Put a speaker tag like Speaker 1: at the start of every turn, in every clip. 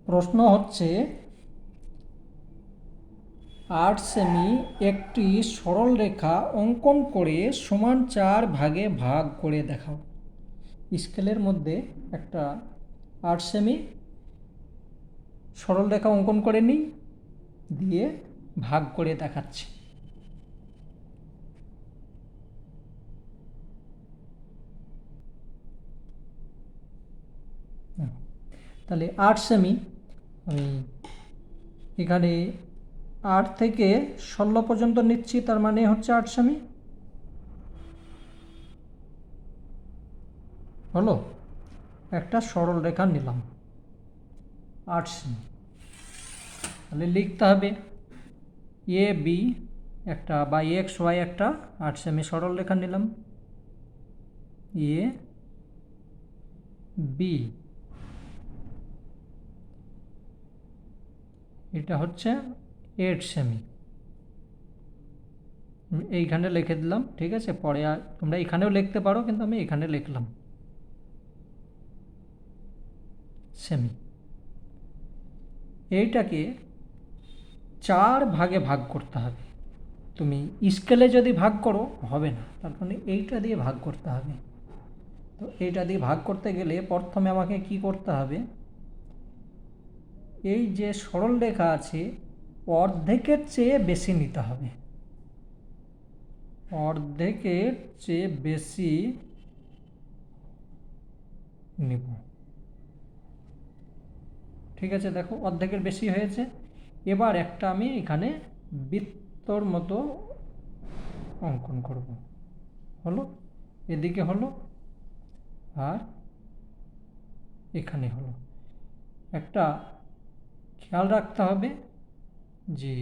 Speaker 1: প্রশ্ন হচ্ছে 8 সেমি একটি সরল রেখা অঙ্কন করে সমান 4 ভাগে ভাগ করে দেখাও। স্কেলের মধ্যে একটা 8 সেমি সরল রেখা অঙ্কন করে নিই, দিয়ে ভাগ করে দেখাচ্ছি। তাহলে 8 সেমি আমি এখানে 8 থেকে 16 পর্যন্ত নিচ্ছি, তার মানে হচ্ছে 8 সেমি হলো। একটা সরল রেখা নিলাম 8 সেমি, তাহলে লিখতে হবে এ বি একটা বা এক্স ওয়াই একটা 8 সেমি সরল রেখা নিলাম, এ বি এটা হচ্ছে 8 সেমি, এইখানে লিখে দিলাম। ঠিক আছে, পরে আর তোমরা এখানেও লিখতে পারো, কিন্তু আমি এখানে লিখলাম সেমি। এইটাকে 4 ভাগে ভাগ করতে হবে। তুমি স্কেলে যদি ভাগ করো হবে না, তার মানে এইটা দিয়ে ভাগ করতে হবে। তো এইটা দিয়ে ভাগ করতে গেলে প্রথমে আমাকে কি করতে হবে, এই যে সরল রেখা আছে অর্ধেকের চেয়ে বেশি নিতে হবে, অর্ধেকের চেয়ে বেশি নিব। ঠিক আছে, দেখো অর্ধেকের বেশি হয়েছে। এবার একটা আমি এখানে বৃত্তর মতো অঙ্কন করব, হলো এদিকে হলো আর এখানে হলো। একটা খেয়াল রাখতে হবে যে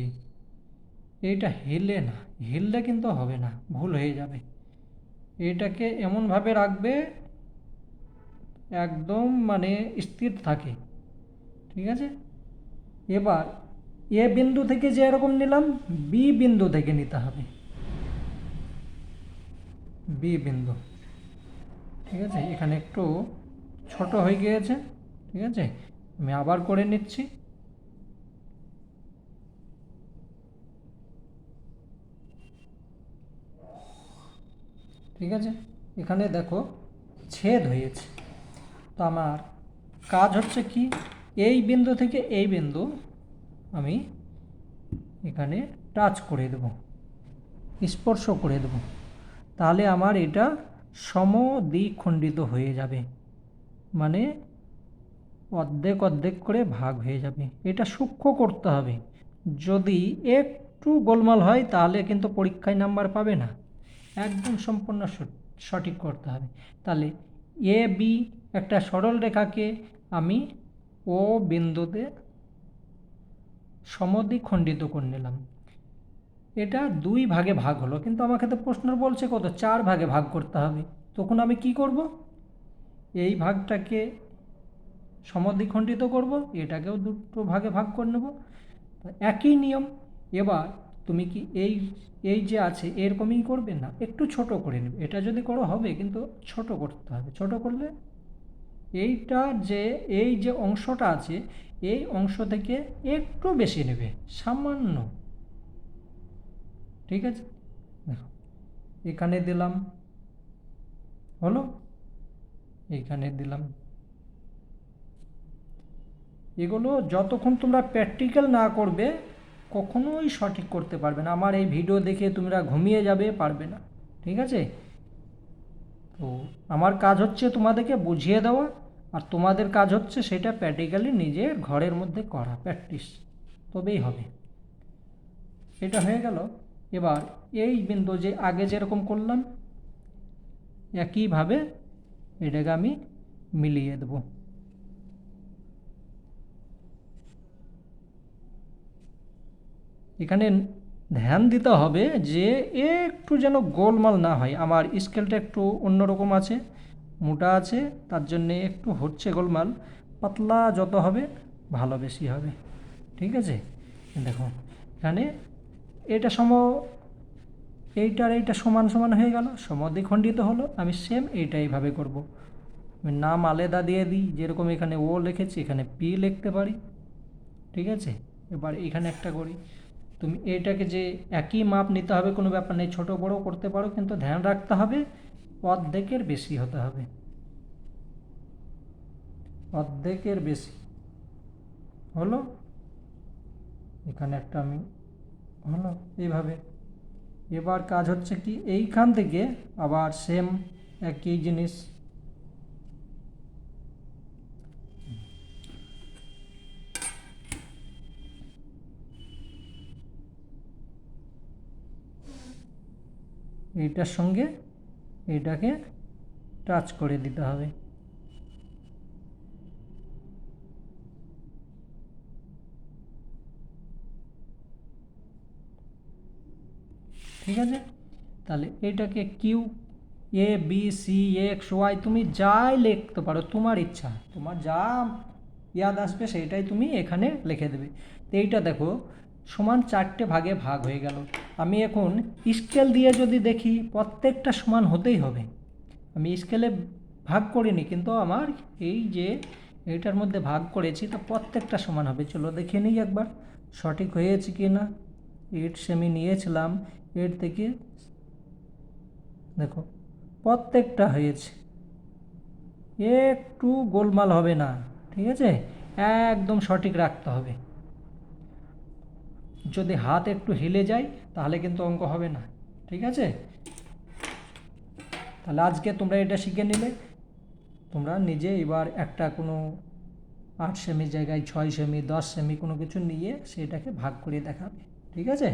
Speaker 1: এইটা হেলে না, হেললে কিন্তু হবে না, ভুল হয়ে যাবে। এটাকে এমনভাবে রাখবে একদম মানে স্থির থাকে। ঠিক আছে, এবার এ বিন্দু থেকে যে এরকম নিলাম, বি বিন্দু থেকে নিতে হবে, বি বিন্দু। ঠিক আছে, এখানে একটু ছোট হয়ে গিয়েছে। ঠিক আছে, আমি আবার করে নিচ্ছি। ঠিক আছে, এখানে দেখো ছেদ হয়েছে। তো আমার কাজ হচ্ছে কি, এই বিন্দু থেকে এই বিন্দু আমি এখানে টাচ করে দেব, স্পর্শ করে দেব, তাহলে আমার এটা সমদ্বিখণ্ডিত হয়ে যাবে, মানে অর্ধেক অর্ধেক করে ভাগ হয়ে যাবে। এটা সূক্ষ্ম করতে হবে, যদি একটু গোলমাল হয় তাহলে কিন্তু পরীক্ষায় নাম্বার পাবে না। একদম সম্পূর্ণ সঠিক করতে হবে। তাহলে এ বি একটা সরল রেখাকে আমি ও বিন্দুতে সমদ্বিখণ্ডিত করে নিলাম। এটা 2 ভাগে ভাগ হলো, কিন্তু আমাকে তো প্রশ্ন বলছে কত, 4 ভাগে ভাগ করতে হবে। তখন আমি কি করব, এই ভাগটাকে সমদ্বিখণ্ডিত করব, এটাকেও 2 ভাগে ভাগ করে নেব, একই নিয়ম। এবার তুমি কি এই যে আছে এরকমই করবে না, একটু ছোট করে নেবে। এটা যদি করো হবে, কিন্তু ছোট করতে হবে। ছোট করলে এইটা যে এই যে অংশটা আছে এই অংশ থেকে একটু বেশি নেবে, সামান্য। ঠিক আছে, দেখো এখানে দিলাম, হলো এখানে দিলাম। এগুলো যতক্ষণ তোমরা প্র্যাকটিক্যাল না করবে কখনোই সঠিক করতে পারবে না। আমার এই ভিডিও দেখে তোমরা ঘুমিয়ে যাবে, পারবে না। ঠিক আছে, তো আমার কাজ হচ্ছে তোমাদেরকে বুঝিয়ে দেওয়া, আর তোমাদের কাজ হচ্ছে সেটা প্র্যাকটিক্যালি নিজের ঘরের মধ্যে করা, প্র্যাকটিস, তবেই হবে। এটা হয়ে গেল। এবার এই বিন্দু যে আগে যেরকম করলাম একইভাবে এটাকে আমি মিলিয়ে দেব। এখানে ধ্যান দিতে হবে যে একটু যেন গোলমাল না হয়। আমার স্কেলটা একটু অন্যরকম আছে, মোটা আছে, তার জন্যে একটু হচ্ছে গোলমাল। পাতলা যত হবে ভালো, বেশি হবে। ঠিক আছে, দেখো এখানে এটা এইটার এইটা সমান সমান হয়ে গেল, সমদ্বিখণ্ডিত হলো। আমি সেম এইটা এইভাবে করব। আমি নাম আলাদা দিয়ে দিই, যেরকম এখানে ও লিখেছি এখানে পি লিখতে পারি। ঠিক আছে, এবার এখানে একটা করি। তুমি এটাকে যে একই মাপ নিতে হবে কোনো ব্যাপার নেই, ছোট বড় করতে পারো, কিন্তু ধ্যান রাখতে হবে অর্ধেকের বেশি হতে হবে, অর্ধেকের বেশি হলো। এখানে একটা আমি হলো এইভাবে। এবার কাজ হচ্ছে কি, এইখান থেকে আবার সেম একই জিনিস, এইটার সঙ্গে এইটাকে টাচ করে দিতে হবে। ঠিক আছে, তাহলে এটাকে Q, A B C x Y তুমি যাই লিখতে পারো, তোমার ইচ্ছা, তোমার যা ইয়াদ আসবে সেইটাই তুমি এখানে লিখে দেবে। তো এইটা দেখো সমান 4টে ভাগে ভাগ হয়ে গেল। আমি এখন স্কেল দিয়ে যদি দেখি প্রত্যেকটা সমান হতেই হবে। আমি স্কেলে ভাগ করিনি, কিন্তু আমার এই যে এইটার মধ্যে ভাগ করেছি তো প্রত্যেকটা সমান হবে। চলো দেখে নিই একবার সঠিক হয়েছে কি না। 8 সেমি নিয়েছিলাম, 8 থেকে দেখো প্রত্যেকটা হয়েছে, একটু গোলমাল হবে না। ঠিক আছে, একদম সঠিক রাখতে হবে। যদি হাত একটু হিলে যায় তাহলে কিন্তু অঙ্ক হবে না। ঠিক আছে, তাহলে আজকে তোমরা এটা শিখে নিলে, তোমরা নিজে এবার একটা কোনো 8 সেমি জায়গায় 6 সেমি 10 সেমি কোনো কিছু নিয়ে সেটাকে ভাগ করে দেখাবে। ঠিক আছে।